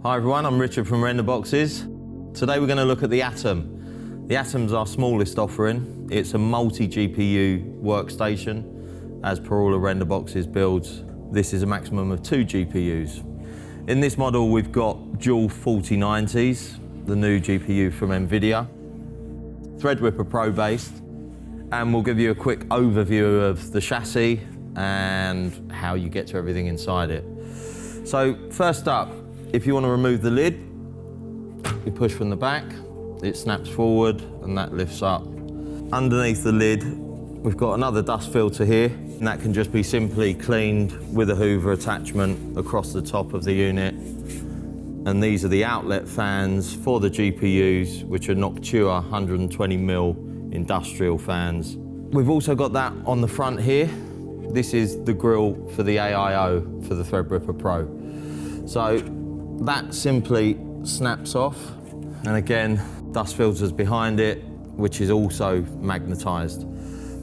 Hi everyone, I'm Richard from Renderboxes. Today we're going to look at the Atom. The Atom's our smallest offering. It's a multi-GPU workstation. As per all of Renderboxes builds, this is a maximum of 2 GPUs. In this model we've got dual 4090s, the new GPU from Nvidia, Threadripper Pro based, and we'll give you a quick overview of the chassis and how you get to everything inside it. So first up, if you want to remove the lid, you push from the back, it snaps forward and that lifts up. Underneath the lid, we've got another dust filter here, and that can just be simply cleaned with a Hoover attachment across the top of the unit. And these are the outlet fans for the GPUs, which are Noctua 120mm industrial fans. We've also got that on the front here. This is the grille for the AIO for the Threadripper Pro. So that simply snaps off, and again, dust filters behind it, which is also magnetized.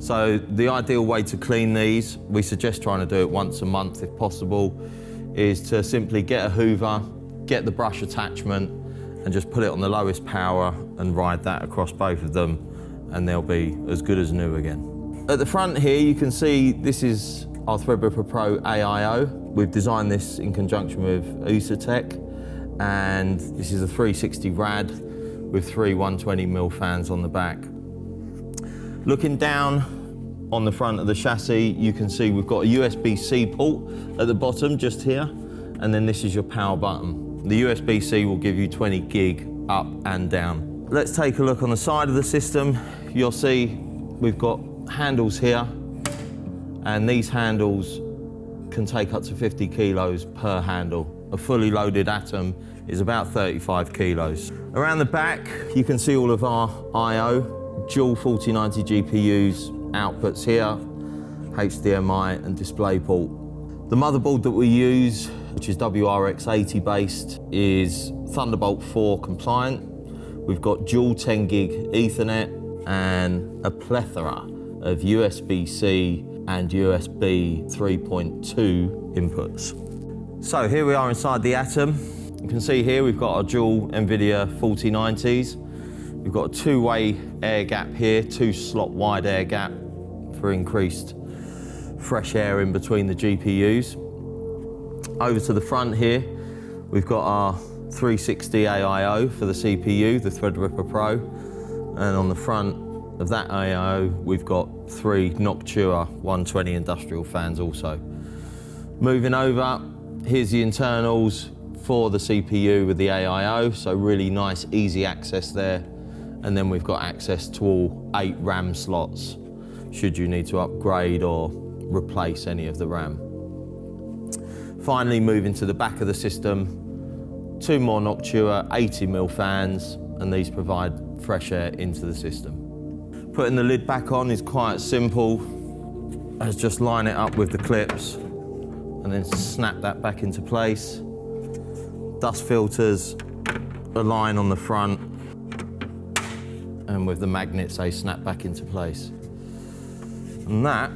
So the ideal way to clean these, we suggest trying to do it once a month if possible, is to simply get a Hoover, get the brush attachment, and just put it on the lowest power and ride that across both of them, and they'll be as good as new again. At the front here, you can see this is our Threadripper Pro AIO. We've designed this in conjunction with ECC, and this is a 360 rad with 3 120mm fans on the back. Looking down on the front of the chassis, you can see we've got a USB-C port at the bottom just here, and then this is your power button. The USB-C will give you 20 gig up and down. Let's take a look on the side of the system. You'll see we've got handles here, and these handles can take up to 50 kilos per handle. A fully loaded Atom is about 35 kilos. Around the back, you can see all of our I/O, dual 4090 GPUs, outputs here, HDMI and DisplayPort. The motherboard that we use, which is WRX80 based, is Thunderbolt 4 compliant. We've got dual 10 gig Ethernet and a plethora of USB-C and USB 3.2 inputs. So here we are inside the Atom. You can see here we've got our dual Nvidia 4090s. We've got a two-way air gap here, 2-slot wide air gap for increased fresh air in between the GPUs. Over to the front here, we've got our 360 AIO for the CPU, the Threadripper Pro. And on the front of that AIO, we've got 3 Noctua 120 industrial fans also. Moving over, here's the internals for the CPU with the AIO, so really nice, easy access there. And then we've got access to all 8 RAM slots, should you need to upgrade or replace any of the RAM. Finally, moving to the back of the system, 2 more Noctua 80mm fans, and these provide fresh air into the system. Putting the lid back on is quite simple, as just line it up with the clips and then snap that back into place. Dust filters align on the front, and with the magnets they snap back into place. And that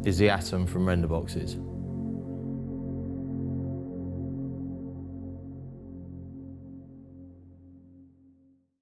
is the Atom from Renderboxes.